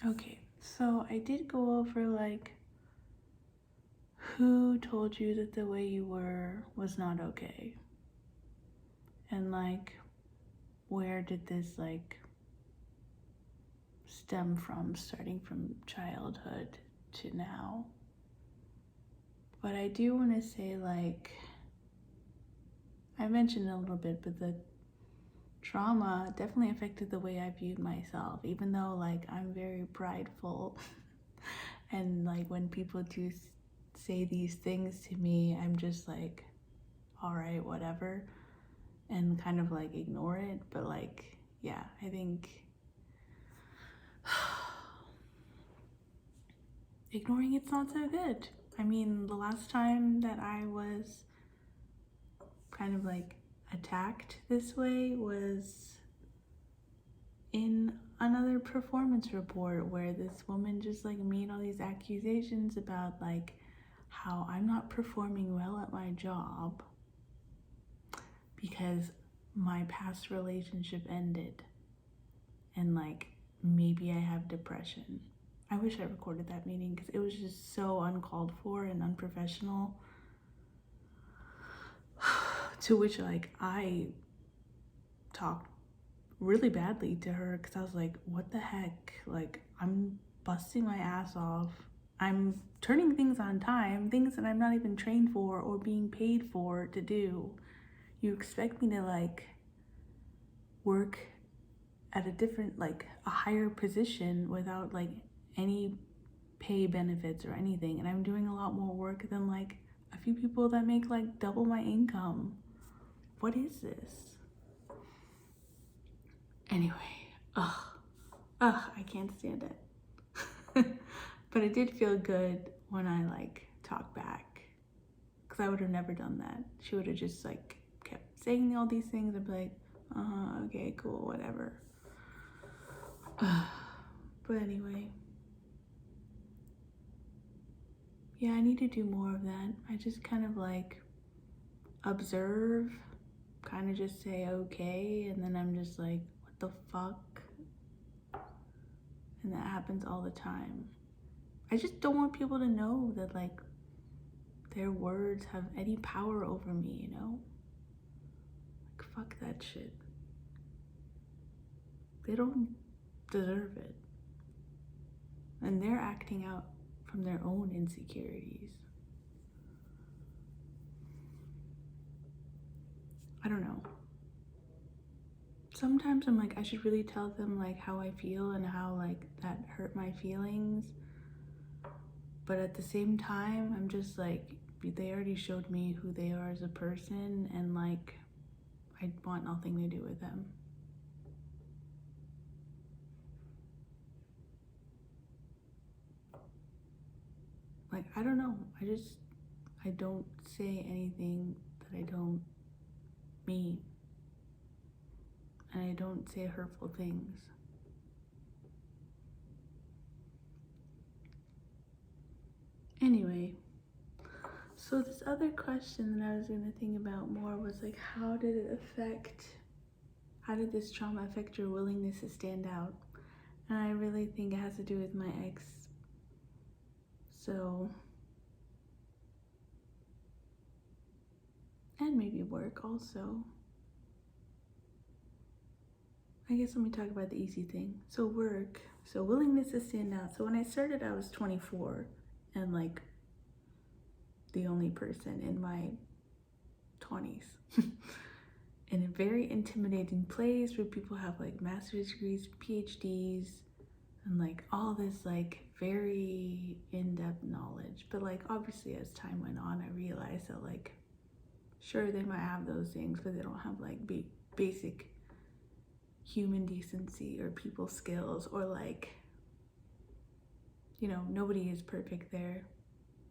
Okay, so I did go over like who told you that the way you were was not okay? And like where did this like stem from, starting from childhood to now? But I do want to say, like, I mentioned a little bit, but the trauma definitely affected the way I viewed myself, even though like I'm very prideful. And like when people do say these things to me, I'm just like, all right, whatever, and kind of like ignore it. But like, yeah, I think ignoring it's not so good. I mean, the last time that I was kind of like attacked this way was in another performance report where this woman just like made all these accusations about like how I'm not performing well at my job because my past relationship ended and like maybe I have depression. I wish I recorded that meeting because it was just so uncalled for and unprofessional. To which like I talked really badly to her because I was like, what the heck? Like, I'm busting my ass off. I'm turning things on time, things that I'm not even trained for or being paid for to do. You expect me to like work at a different, like a higher position without like any pay benefits or anything. And I'm doing a lot more work than like a few people that make like double my income. What is this? Anyway, I can't stand it. But it did feel good when I like talked back, because I would have never done that. She would have just like kept saying all these things and be like, okay, cool, whatever. But anyway, yeah, I need to do more of that. I just kind of like observe, kind of just say okay, and then I'm just like, what the fuck? And that happens all the time. I just don't want people to know that like their words have any power over me, you know? Like, fuck that shit. They don't deserve it. And they're acting out from their own insecurities. I don't know. Sometimes I'm like, I should really tell them like how I feel and how like that hurt my feelings. But at the same time, I'm just like, they already showed me who they are as a person, and like, I want nothing to do with them. Like, I don't know. I don't say anything that I don't mean. And I don't say hurtful things. Anyway, so this other question that I was gonna think about more was like, how did this trauma affect your willingness to stand out? And I really think it has to do with my ex. So, and maybe work also. I guess let me talk about the easy thing. So work, so willingness to stand out. So when I started, I was 24 and like the only person in my 20s. In a very intimidating place where people have like master's degrees, PhDs, and like all this like very in-depth knowledge. But like obviously as time went on, I realized that like sure they might have those things, but they don't have like basic human decency or people skills, or like, you know, nobody is perfect there.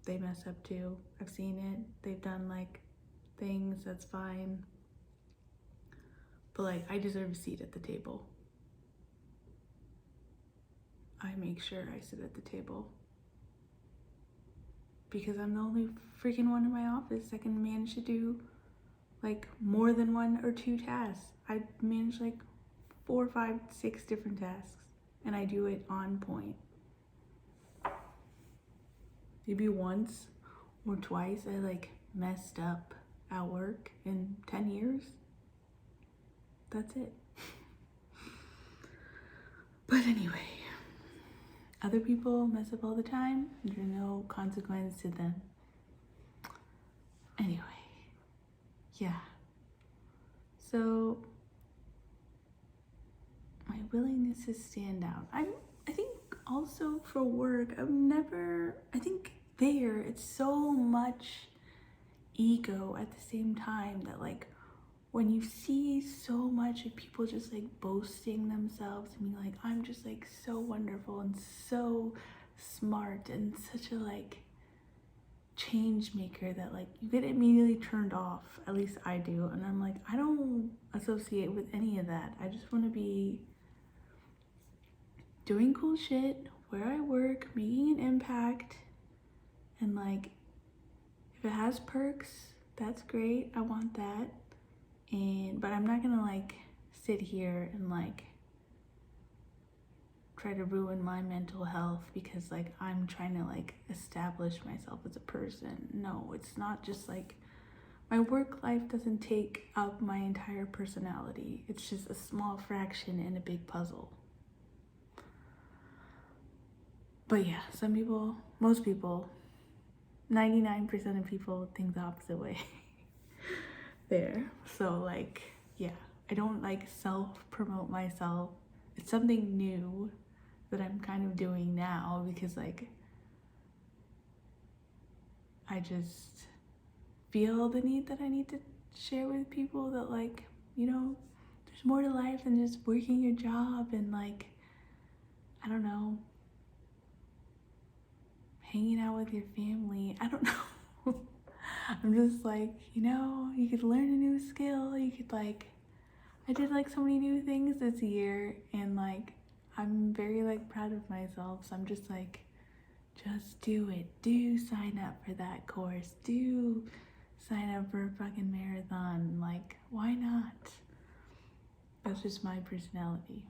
They mess up too. I've seen it. They've done like things, that's fine. But like, I deserve a seat at the table. I make sure I sit at the table because I'm the only freaking one in my office that can manage to do like more than 1 or 2 tasks. I manage like 4, 5, 6 different tasks. and I do it on point. Maybe once or twice I like messed up at work in 10 years. That's it. But anyway, other people mess up all the time. There's no consequence to them. Anyway, yeah. So my willingness to stand out. I think also for work, I think there it's so much ego at the same time that like when you see so much of people just like boasting themselves and being like, I'm just like so wonderful and so smart and such a like change maker, that like you get immediately turned off. At least I do. And I'm like, I don't associate with any of that. I just want to be doing cool shit where I work, making an impact, and like if it has perks, that's great. I want that. But I'm not gonna like sit here and like try to ruin my mental health because like I'm trying to like establish myself as a person. No, it's not just like my work life doesn't take up my entire personality. It's just a small fraction in a big puzzle. But yeah, some people, most people, 99% of people think the opposite way. There. So like, yeah, I don't like self-promote myself. It's something new that I'm kind of doing now because like I just feel the need that I need to share with people that like, you know, there's more to life than just working your job and like, I don't know, hanging out with your family. I don't know. I'm just like, you know, you could learn a new skill. You could like, I did like so many new things this year and like, I'm very like proud of myself. So I'm just like, just do it. Do sign up for that course. Do sign up for a fucking marathon. Like, why not? That's just my personality.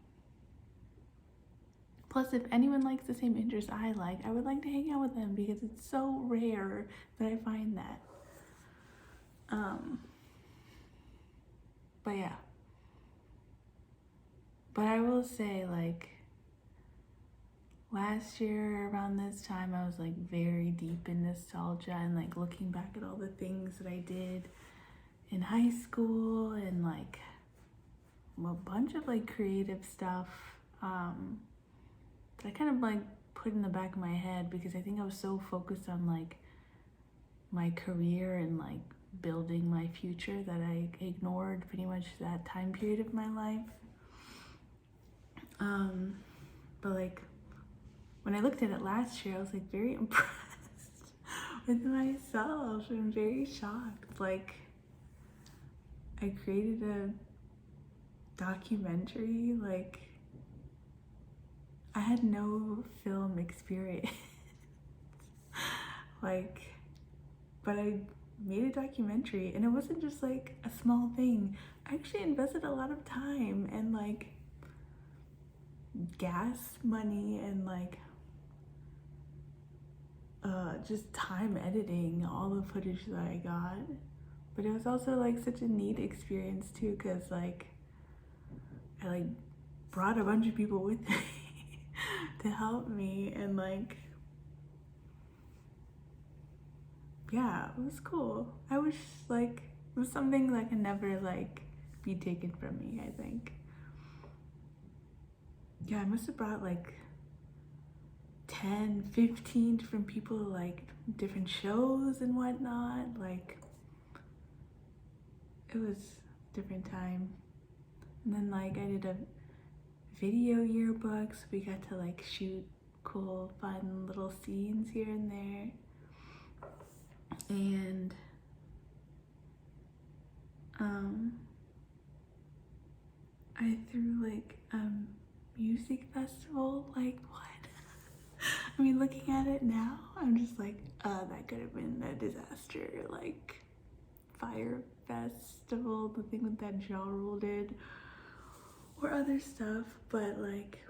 Plus, if anyone likes the same interests I like, I would like to hang out with them because it's so rare that I find that. But yeah. But I will say, like, last year around this time, I was like very deep in nostalgia and like looking back at all the things that I did in high school and like a bunch of like creative stuff that I kind of like put in the back of my head because I think I was so focused on like my career and like building my future that I ignored pretty much that time period of my life. But like when I looked at it last year, I was like very impressed with myself and very shocked. Like I created a documentary, like I had no film experience. Like, but I made a documentary and it wasn't just like a small thing. I actually invested a lot of time and like gas money and like just time editing all the footage that I got. But it was also like such a neat experience too, because like I like brought a bunch of people with me to help me and like yeah, it was cool. I wish like it was something that can never like be taken from me, I think. Yeah, I must have brought like 10, 15 different people, like different shows and whatnot. Like it was a different time. And then like I did a video yearbook, so we got to like shoot cool, fun little scenes here and there. And I threw like a music festival. Like what? I mean, looking at it now, I'm just like, that could have been a disaster. Like Fire Festival, the thing with that Ja Rule did, or other stuff. But like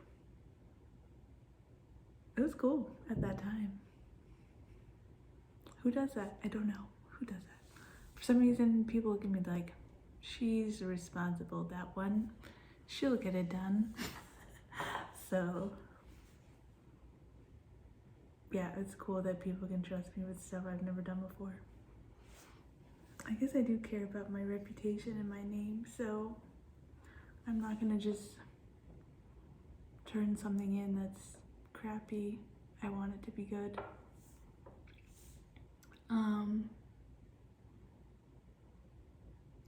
it was cool at that time. Who does that? I don't know. Who does that? For some reason, people look at me like, she's responsible. That one, she'll get it done. So, yeah, it's cool that people can trust me with stuff I've never done before. I guess I do care about my reputation and my name, so I'm not gonna just turn something in that's crappy. I want it to be good.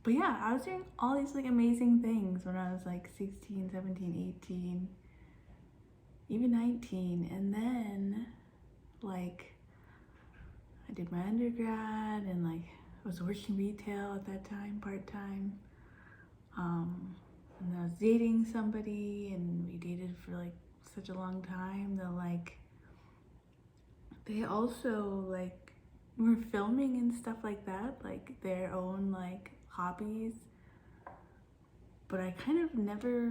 But yeah, I was doing all these like amazing things when I was like 16, 17, 18, even 19. And then like I did my undergrad and like I was working retail at that time, part-time. And I was dating somebody and we dated for like such a long time that like they also like were filming and stuff like that, like their own like hobbies. But I kind of never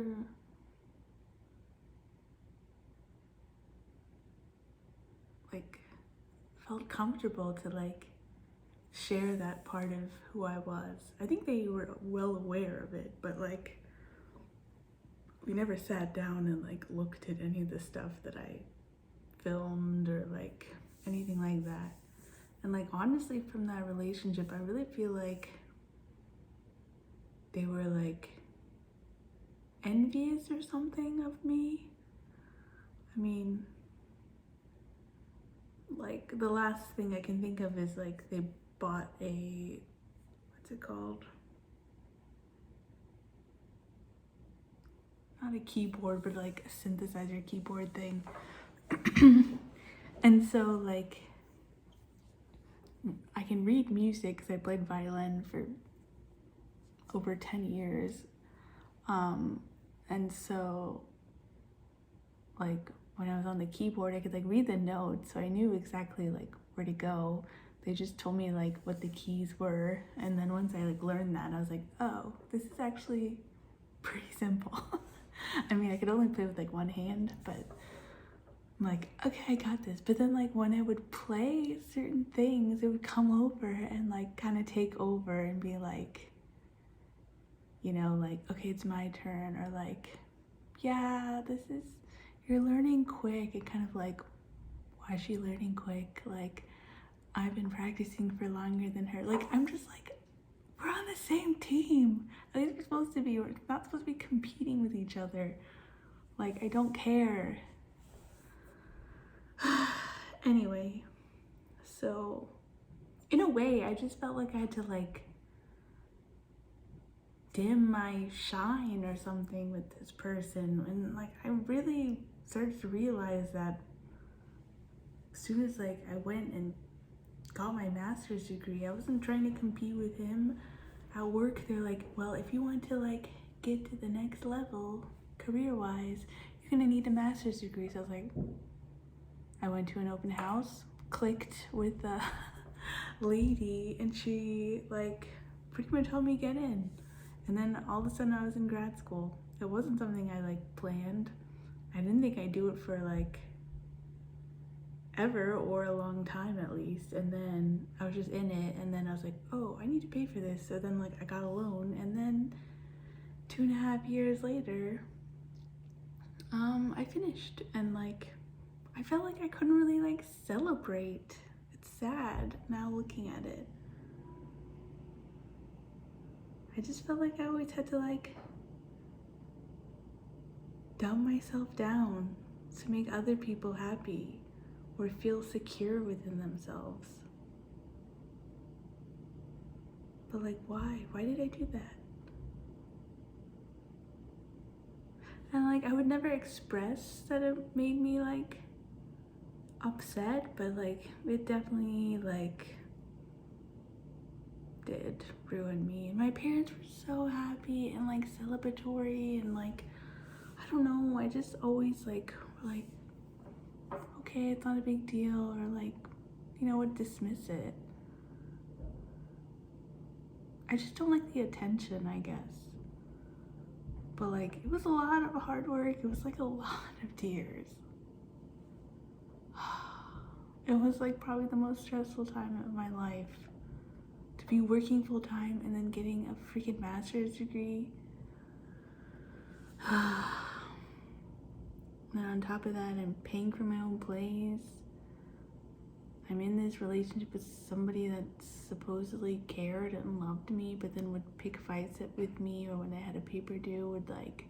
like felt comfortable to like share that part of who I was. I think they were well aware of it, but like we never sat down and like looked at any of the stuff that I filmed or like anything like that. And like honestly from that relationship, I really feel like they were like envious or something of me. I mean, like the last thing I can think of is like they bought a, what's it called? Not a keyboard, but like a synthesizer keyboard thing. And so like I can read music because I played violin for over 10 years. And so like when I was on the keyboard, I could like read the notes, so I knew exactly like where to go. They just told me like what the keys were, and then once I like learned that, I was like, oh, this is actually pretty simple. I mean, I could only play with like one hand, but I'm like, okay, I got this. But then like when I would play certain things, it would come over and like kind of take over and be like, you know, like, okay, it's my turn, or like, yeah, you're learning quick. And kind of like, why is she learning quick? Like, I've been practicing for longer than her. Like, I'm just like, we're on the same team. At least we're supposed to be. We're not supposed to be competing with each other. Like, I don't care. Anyway, so in a way, I just felt like I had to like dim my shine or something with this person. And like I really started to realize that as soon as like I went and got my master's degree, I wasn't trying to compete with him. At work, they're like, well, if you want to like get to the next level career-wise, you're gonna need a master's degree. So I was like, I went to an open house, clicked with a lady, and she like pretty much helped me get in. And then all of a sudden I was in grad school. It wasn't something I like planned. I didn't think I'd do it for like ever, or a long time at least. And then I was just in it, and then I was like, oh, I need to pay for this. So then like I got a loan, and then 2.5 years later, I finished. And like I felt like I couldn't really like celebrate. It's sad now looking at it. I just felt like I always had to like dumb myself down to make other people happy or feel secure within themselves. But like, why? Why did I do that? And like, I would never express that it made me like upset, but like, it definitely like did ruin me. And my parents were so happy and like celebratory, and like, I don't know, I just always like were like, okay, it's not a big deal, or like, you know, would dismiss it. I just don't like the attention, I guess. But like, it was a lot of hard work. It was like a lot of tears. It was like probably the most stressful time of my life. To be working full time and then getting a freaking master's degree. And then on top of that, I'm paying for my own place. I'm in this relationship with somebody that supposedly cared and loved me, but then would pick fights with me, or when I had a paper due, would like,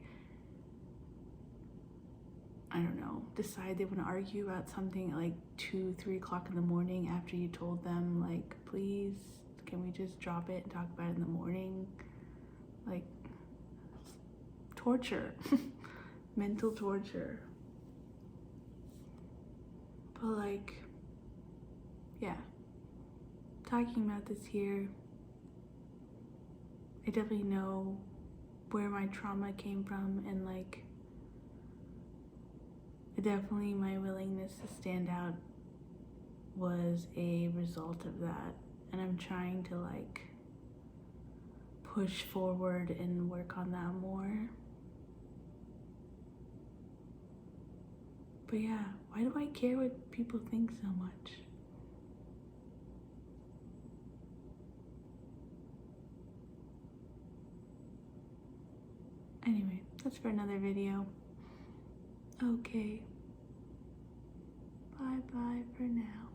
I don't know, decide they want to argue about something at like 2-3 o'clock in the morning after you told them, like, please, can we just drop it and talk about it in the morning? Like, torture. Mental torture. But like, yeah, talking about this here, I definitely know where my trauma came from, and like, definitely my willingness to stand out was a result of that. And I'm trying to like push forward and work on that more. But yeah, why do I care what people think so much? Anyway, that's for another video. Okay. Bye bye for now.